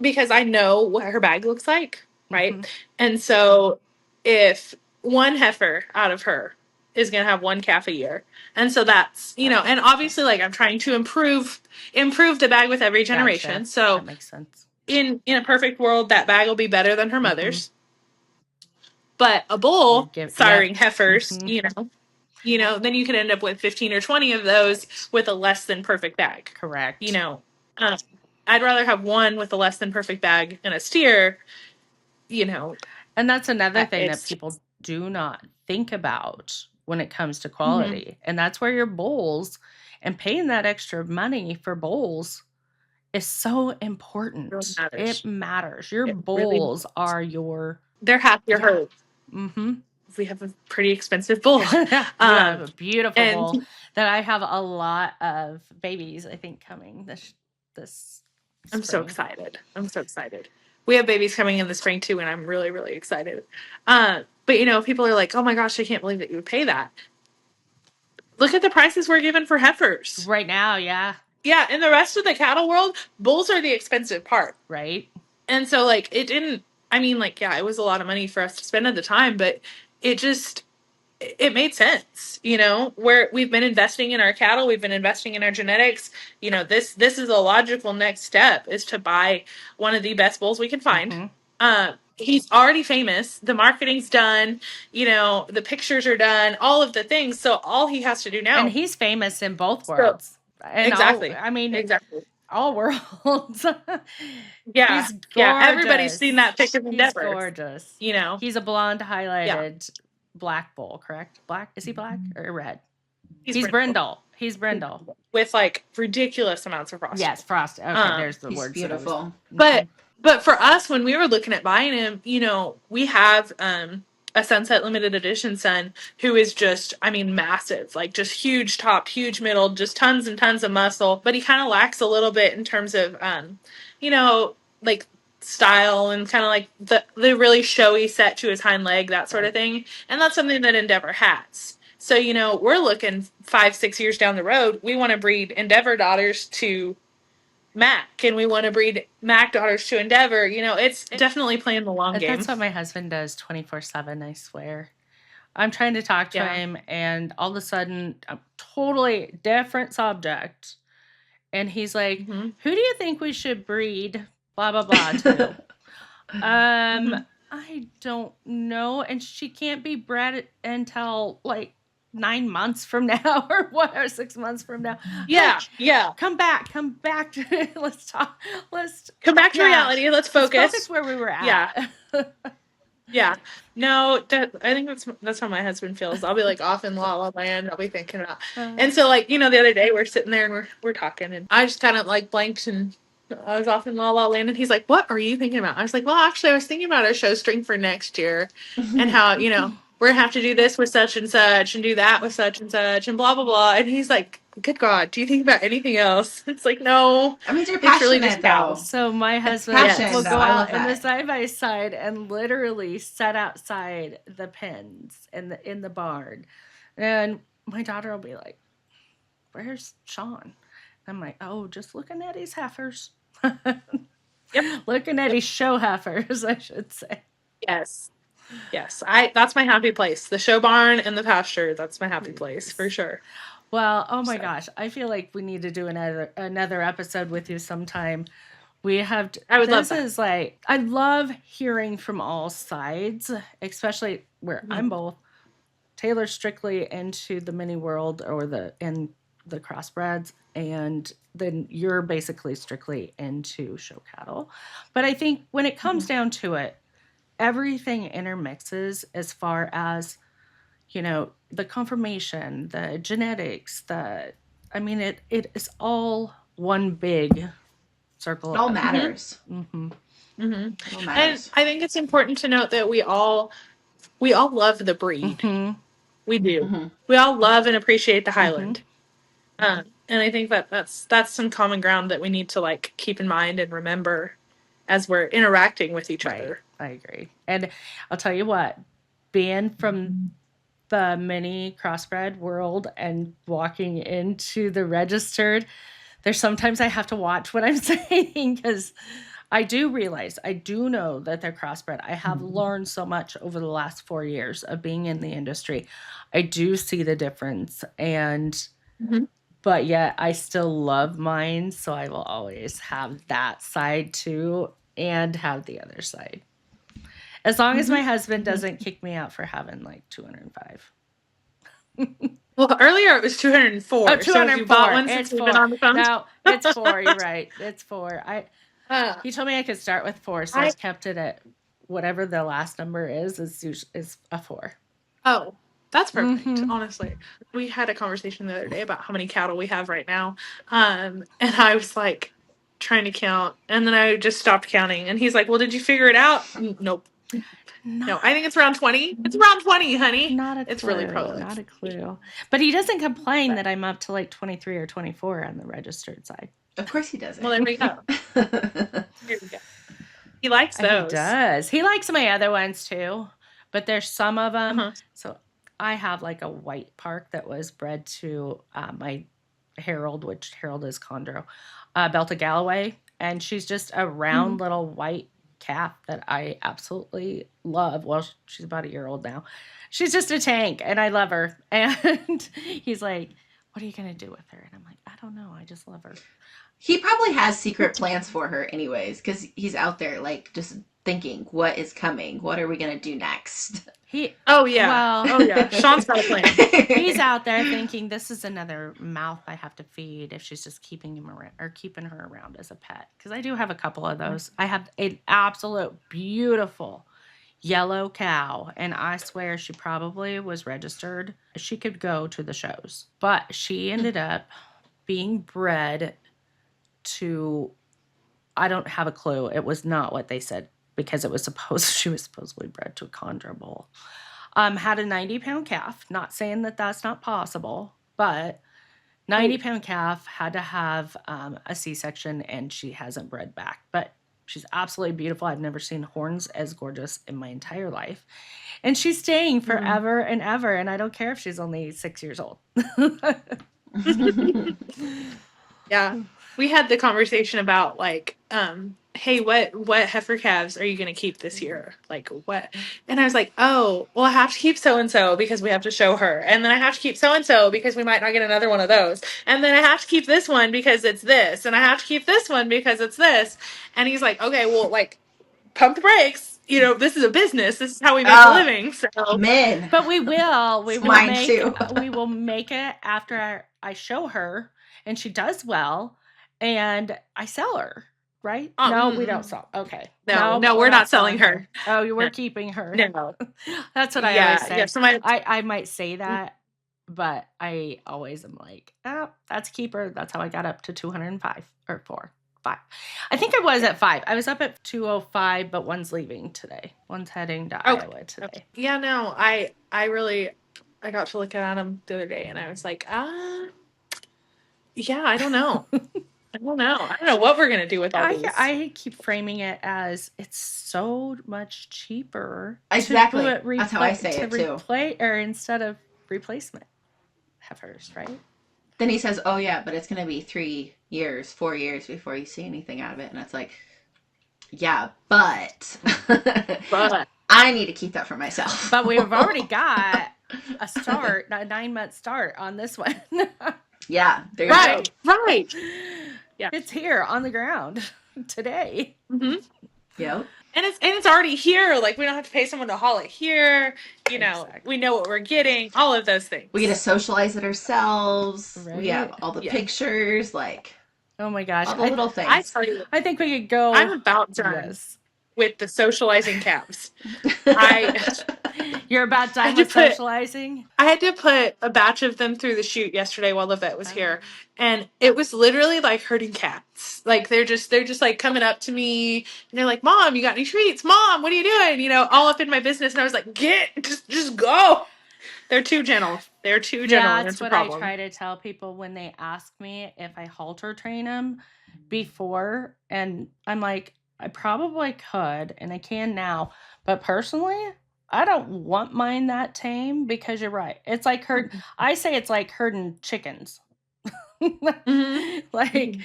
C: Because I know what her bag looks like, right? And so if one heifer out of her is going to have one calf a year. And so that's, and obviously, like, I'm trying to improve the bag with every generation.
A: Gotcha.
C: So
A: that makes sense.
C: In a perfect world, that bag will be better than her mother's. But a bull siring heifers, then you can end up with 15 or 20 of those with a less than perfect bag.
A: Correct.
C: I'd rather have one with a less than perfect bag and a steer,
A: And that's another thing that people do not think about when it comes to quality. And that's where your bulls and paying that extra money for bulls is so important. It matters. Your bulls are
C: they're half your herd. We have a pretty expensive bull.
A: A beautiful bull that I have a lot of babies, I think, coming this spring.
C: I'm so excited. We have babies coming in the spring too, and I'm really, really excited. But people are like, oh my gosh, I can't believe that you would pay that. Look at the prices we're given for heifers.
A: Right now, yeah.
C: Yeah, in the rest of the cattle world, bulls are the expensive part.
A: Right.
C: And so, like, it was a lot of money for us to spend at the time, but it made sense, where we've been investing in our cattle, we've been investing in our genetics. This is a logical next step, is to buy one of the best bulls we can find. He's already famous. The marketing's done. The pictures are done. All of the things. So all he has to do now.
A: And he's famous in both worlds. And
C: exactly.
A: All worlds.
C: Yeah.
A: He's gorgeous.
C: Yeah. Everybody's seen that picture of Endeavor.
A: He's gorgeous. He's a blonde highlighted black bull, correct? Black? Is he black or red? He's brindle. He's brindle.
C: With like ridiculous amounts of frosting.
A: Yes, frosting. Okay, there's the word.
B: Beautiful.
C: But for us, when we were looking at buying him, we have a Sunset Limited Edition son who is just, massive, like just huge top, huge middle, just tons and tons of muscle. But he kind of lacks a little bit in terms of, like style and kind of like the really showy set to his hind leg, that sort of thing. And that's something that Endeavor has. So, we're looking 5-6 years down the road. We want to breed Endeavor daughters to Mac, and we want to breed Mac daughters to Endeavor. It's definitely playing the long game.
A: That's what my husband does 24/7, I swear. I'm trying to talk to him, and all of a sudden, a totally different subject. And he's like, who do you think we should breed blah, blah, blah to? I don't know. And she can't be bred until like 9 months from now or 6 months from now.
C: Yeah.
A: Come back to let's talk.
C: Come back to reality. Let's focus.
A: Let's focus where we were at.
C: Yeah. No, I think that's how my husband feels. I'll be like off in La La Land. I'll be thinking about, and so like, the other day we're sitting there and we're talking, and I just kind of like blanked, and I was off in La La Land, and he's like, "What are you thinking about?" I was like, "Well, actually, I was thinking about our show string for next year, and how we're gonna have to do this with such and such, and do that with such and such, and blah blah blah." And he's like, "Good God, do you think about anything else?" It's like, no.
B: I mean, you're passionate, really just though.
A: So my husband will go out in the side by side and literally set outside the pens in the barn, and my daughter will be like, "Where's Sean?" I'm like, "Oh, just looking at his heifers." Yep. Looking at his show heifers, I should say.
C: Yes. Yes. That's my happy place. The show barn and the pasture, that's my happy place for sure.
A: Well, oh my gosh. I feel like we need to do another episode with you sometime. We have
C: I would love that.
A: This is like, I love hearing from all sides, especially where I'm both Taylor strictly into the mini world or the crossbreds, and then you're basically strictly into show cattle. But I think when it comes down to it, everything intermixes as far as, you know, the conformation, the genetics, it is all one big circle.
B: It all matters.
C: Mm-hmm. Mm-hmm. It all matters. And I think it's important to note that we all love the breed. Mm-hmm. We do. Mm-hmm. We all love and appreciate the Highland. Mm-hmm. And I think that's some common ground that we need to like keep in mind and remember as we're interacting with each other.
A: I agree. And I'll tell you what, being from the mini crossbred world and walking into the registered, there's sometimes I have to watch what I'm saying because I do realize, I do know that they're crossbred. I have learned so much over the last 4 years of being in the industry. I do see the difference, but yet I still love mine, so I will always have that side too and have the other side. As long as my husband doesn't kick me out for having like 205.
C: Well, earlier it was 204.
A: Oh, 204. So
C: you bought one since we've been on the phone?
A: No, it's 4. You're right. It's 4. He told me I could start with 4, so I kept it at whatever the last number is a 4.
C: Oh, that's perfect. Honestly, we had a conversation the other day about how many cattle we have right now, and I was like trying to count, and then I just stopped counting. And he's like, "Well, did you figure it out?" Nope. No, I think it's around 20. It's around 20, honey.
A: Not a clue. It's really probably not a clue. But he doesn't complain that I'm up to like 23 or 24 on the registered side.
B: Of course he doesn't.
C: Well, there we go. Here we go. He likes those.
A: He does. He likes my other ones too. But there's some of them. So I have like a white park that was bred to my Harold, which Harold is Chondro, Belta Galloway. And she's just a round little white calf that I absolutely love. Well, she's about a year old now. She's just a tank, and I love her. And he's like, "What are you going to do with her?" And I'm like, "I don't know. I just love her."
B: He probably has secret plans for her anyways, because he's out there like just thinking, what is coming? What are we going to do next?
C: Sean's got a plan.
A: He's out there thinking, this is another mouth I have to feed if she's just keeping him around or keeping her around as a pet. Because I do have a couple of those. I have an absolute beautiful yellow cow, and I swear she probably was registered. She could go to the shows, but she ended up being bred to, I don't have a clue. It was not what they said, because she was supposedly bred to a chondro bull. Had a 90-pound calf. Not saying that that's not possible, but 90-pound calf, had to have a C-section, and she hasn't bred back. But she's absolutely beautiful. I've never seen horns as gorgeous in my entire life. And she's staying forever and ever, and I don't care if she's only 6 years old.
C: Yeah. We had the conversation about like, hey, what heifer calves are you going to keep this year? Like what? And I was like, oh, well, I have to keep so-and-so because we have to show her. And then I have to keep so-and-so because we might not get another one of those. And then I have to keep this one because it's this. And I have to keep this one because it's this. And he's like, okay, well, like, pump the brakes. You know, this is a business. This is how we make a living. So,
B: men.
A: But we will make it after I show her and she does well and I sell her. Right? No, we don't sell. Okay.
C: No, we're not selling her.
A: Oh, you were keeping her.
C: No.
A: That's what I always say. Yeah, I might say that, but I always am like, oh, that's a keeper. That's how I got up to 205 or 5. I think I was at 5. I was up at 205, but one's leaving today. One's heading to Iowa today.
C: Okay. Yeah, no, I got to look at him the other day and I was like, yeah, I don't know. I don't know what we're going to do with all these.
A: I keep framing it as it's so much cheaper.
B: Exactly. That's how I say it too.
A: Or instead of replacement. heifers, right?
B: Then he says, oh yeah, but it's going to be 3 years, 4 years before you see anything out of it. And it's like, yeah, but I need to keep that for myself.
A: But we've already got a 9-month start on this one.
B: Yeah, there
C: you
B: go.
C: Right.
A: Yeah. It's here on the ground today.
B: Yep.
C: And it's already here. Like, we don't have to pay someone to haul it here. You know, we know what we're getting. All of those things.
B: We get to socialize it ourselves.
A: Right.
B: We have all the pictures, like,
A: oh my gosh,
B: all the little things.
C: I tell you,
A: I think we could go.
C: I'm about done with the socializing calves.
A: You're about done with socializing?
C: I had to put a batch of them through the chute yesterday while the vet was here. And it was literally like herding cats. Like, they're just like coming up to me and they're like, Mom, you got any treats? Mom, what are you doing? You know, all up in my business. And I was like, just go. They're too gentle. They're too gentle.
A: That's what I try to tell people when they ask me if I halter train them before. And I'm like, I probably could, and I can now. But personally, I don't want mine that tame, because you're right. It's like I say it's like herding chickens. Like,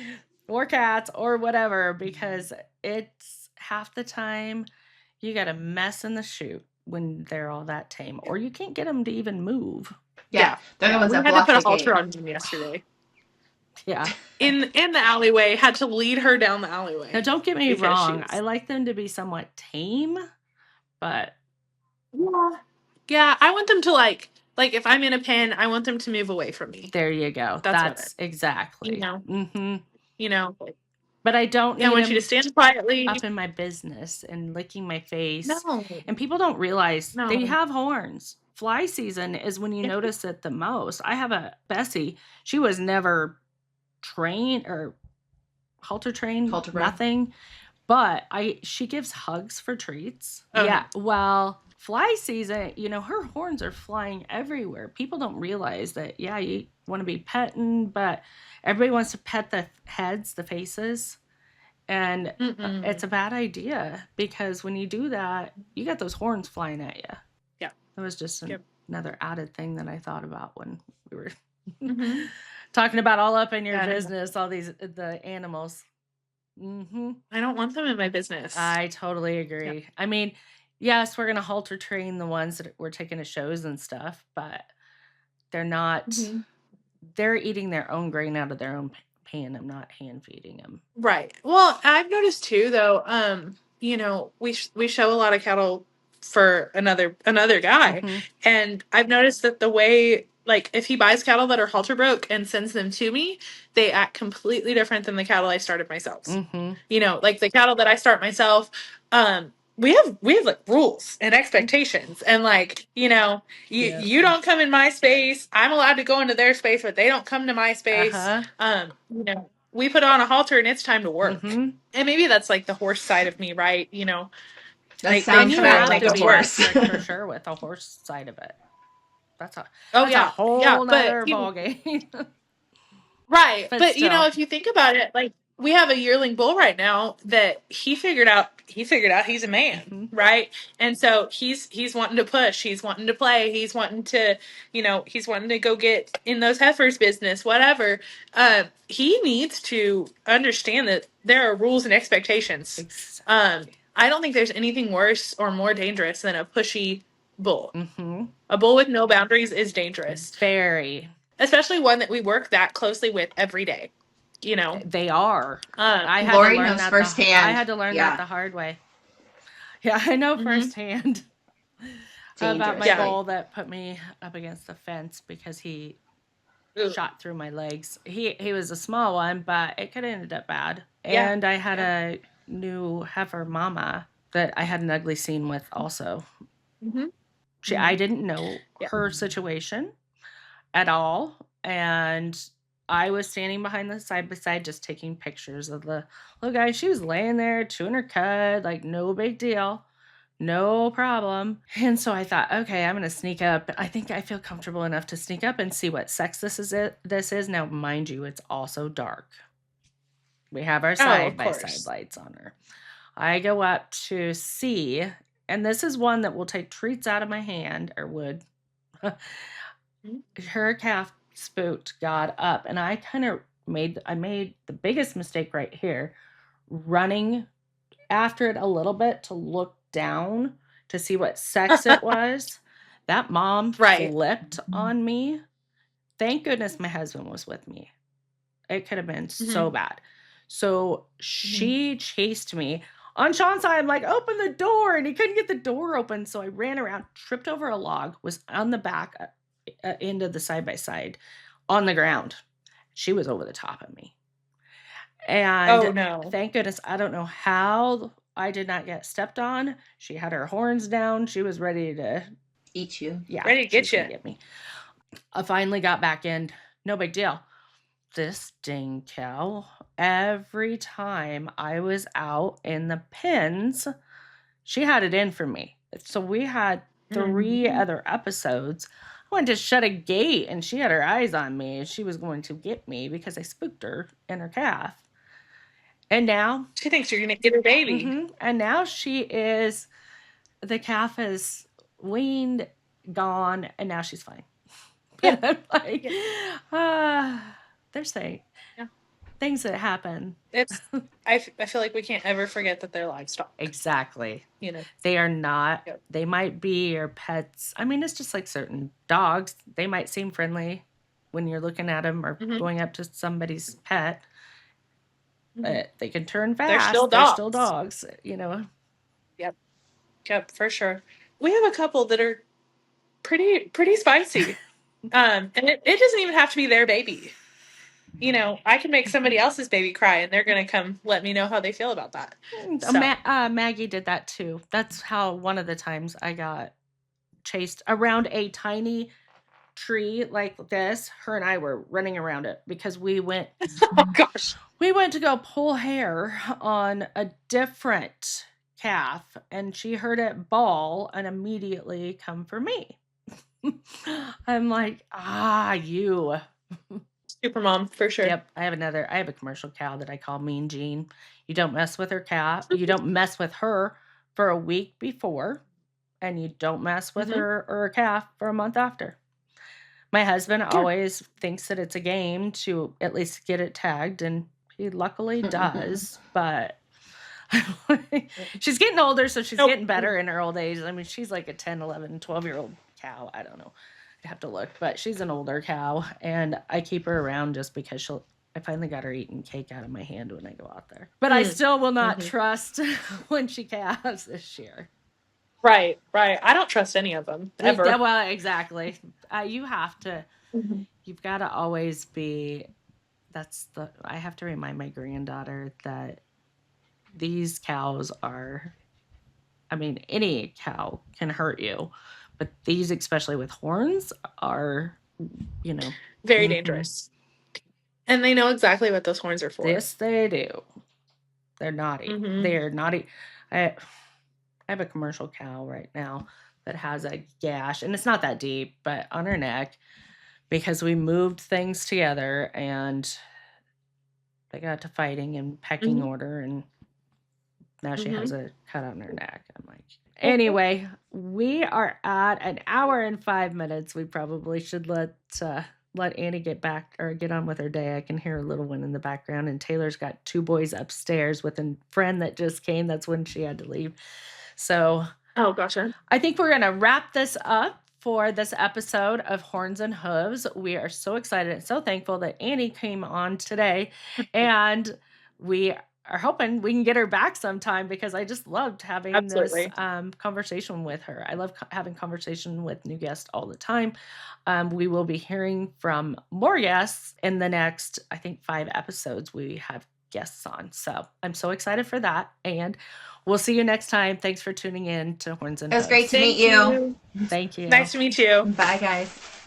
A: or cats or whatever, because it's half the time you got a mess in the chute when they're all that tame, or you can't get them to even move.
B: Yeah, they're the ones that
C: block the gate. We had to put a halter
B: on
C: them yesterday.
A: Yeah.
C: In the alleyway, had to lead her down the alleyway.
A: Now, don't get me wrong. I like them to be somewhat tame, but
C: yeah, I want them to like if I'm in a pen, I want them to move away from me.
A: There you go. That's exactly.
C: You know.
A: Mm-hmm.
C: You know.
A: But I don't need
C: I want you to stand quietly
A: up in my business and licking my face.
C: No.
A: And people don't realize they have horns. Fly season is when you notice it the most. I have a Bessie. She was never trained or halter trained, nothing. But she gives hugs for treats. Okay. Yeah. Well, fly season, you know, her horns are flying everywhere. People don't realize that, yeah, you want to be petting, but everybody wants to pet the heads, the faces. And it's a bad idea, because when you do that, you got those horns flying at you. Yeah. That was just another added thing that I thought about when we were talking about all up in your business, all the animals.
C: I don't want them in my business.
A: I totally agree. Yeah. I mean, yes, we're going to halter train the ones that we're taking to shows and stuff, but they're not, they're eating their own grain out of their own pan. I'm not hand feeding them.
C: Right. Well, I've noticed too, though, you know, we show a lot of cattle for another guy. And I've noticed that the way, like, if he buys cattle that are halter broke and sends them to me, they act completely different than the cattle I started myself. You know, like the cattle that I start myself, we have like rules and expectations, and like, you know, you don't come in my space. I'm allowed to go into their space, but they don't come to my space. You know, we put on a halter and it's time to work. And maybe that's like the horse side of me, right? You know,
B: that sounds like a horse
A: for sure, with the horse side of it. That's a whole other ballgame.
C: Right. But you know, if you think about it, like, we have a yearling bull right now that he figured out he's a man, right? And so he's wanting to push, he's wanting to play, he's wanting to, you know, he's wanting to go get in those heifers business, whatever. He needs to understand that there are rules and expectations. Exactly. I don't think there's anything worse or more dangerous than a pushy bull. A bull with no boundaries is dangerous.
A: Very.
C: Especially one that we work that closely with every day. You know,
A: they are.
B: I had Lori to learn knows that firsthand.
A: I had to learn that the hard way. Yeah, I know firsthand about my bull that put me up against the fence because he shot through my legs. He was a small one, but it could have ended up bad. And I had a new heifer mama that I had an ugly scene with also. I didn't know her situation at all, and I was standing behind the side by side just taking pictures of the little guy. She was laying there chewing her cud, like no big deal, no problem. And so I thought, okay, I'm going to sneak up. I think I feel comfortable enough to sneak up and see what sex this is. Now, mind you, it's also dark. We have our side-by-side lights on her. I go up to see, and this is one that will take treats out of my hand, or would. Her calf spooked, got up, and I kind of made the biggest mistake right here, running after it a little bit to look down to see what sex it was. That mom flipped on me. Thank goodness my husband was with me. It could have been so bad. So she chased me. On Sean's side, I'm like, open the door, and he couldn't get the door open. So I ran around, tripped over a log, was on the back end of the side-by-side on the ground. She was over the top of me. And thank goodness, I don't know how I did not get stepped on. She had her horns down. She was ready to
B: eat you.
A: Yeah,
C: ready to get you.
A: Get me. I finally got back in. No big deal. This dang cow, every time I was out in the pens, she had it in for me. So we had 3 other episodes. I went to shut a gate and she had her eyes on me. She was going to get me because I spooked her and her calf. And now
C: she thinks you're going to get her baby.
A: And now the calf is weaned, gone, and now she's fine. Yeah. Like, they're saying things that happen.
C: I feel like we can't ever forget that they're livestock.
A: Exactly. They are not. Yep. They might be your pets. I mean, it's just like certain dogs. They might seem friendly when you're looking at them or going up to somebody's pet. But they can turn fast. They're still dogs.
C: Yep, for sure. We have a couple that are pretty spicy. And it doesn't even have to be their baby. I can make somebody else's baby cry, and they're going to come let me know how they feel about that.
A: So. Maggie did that too. That's how one of the times I got chased around a tiny tree like this. Her and I were running around it because we went.
C: Oh gosh.
A: We went to go pull hair on a different calf, and she heard it bawl and immediately come for me. I'm like, you.
C: Super mom, for sure.
A: Yep. I have a commercial cow that I call Mean Jean. You don't mess with her calf. You don't mess with her for a week before, and you don't mess with her or her calf for a month after. My husband always thinks that it's a game to at least get it tagged, and he luckily does, but she's getting older, so she's getting better in her old age. I mean, she's like a 10, 11, 12-year-old cow. I don't know. I'd have to look, but she's an older cow, and I keep her around just because I finally got her eating cake out of my hand when I go out there. But I still will not trust when she calves this year.
C: Right. I don't trust any of them, ever.
A: Well, exactly. You have to, you've got to always be, I have to remind my granddaughter that these cows are, I mean, any cow can hurt you, but these, especially with horns, are,
C: very dangerous. And they know exactly what those horns are for.
A: Yes, they do. They're naughty. They're naughty. I have a commercial cow right now that has a gash, and it's not that deep, but on her neck, because we moved things together and they got to fighting and pecking order, and now she has a cut on her neck. I'm like, anyway, we are at an hour and 5 minutes. We probably should let Annie get back or get on with her day. I can hear a little one in the background, and Taylor's got 2 boys upstairs with a friend that just came. That's when she had to leave. So,
C: gotcha.
A: I think we're going to wrap this up for this episode of Horns and Hooves. We are so excited and so thankful that Annie came on today, and we are hoping we can get her back sometime because I just loved having this conversation with her. I love having conversation with new guests all the time. We will be hearing from more guests in the next, I think, 5 episodes we have guests on. So I'm so excited for that. And we'll see you next time. Thanks for tuning in to Horns and Hooves.
B: It was great to meet you.
A: Thank you.
C: Nice to meet you.
B: Bye, guys.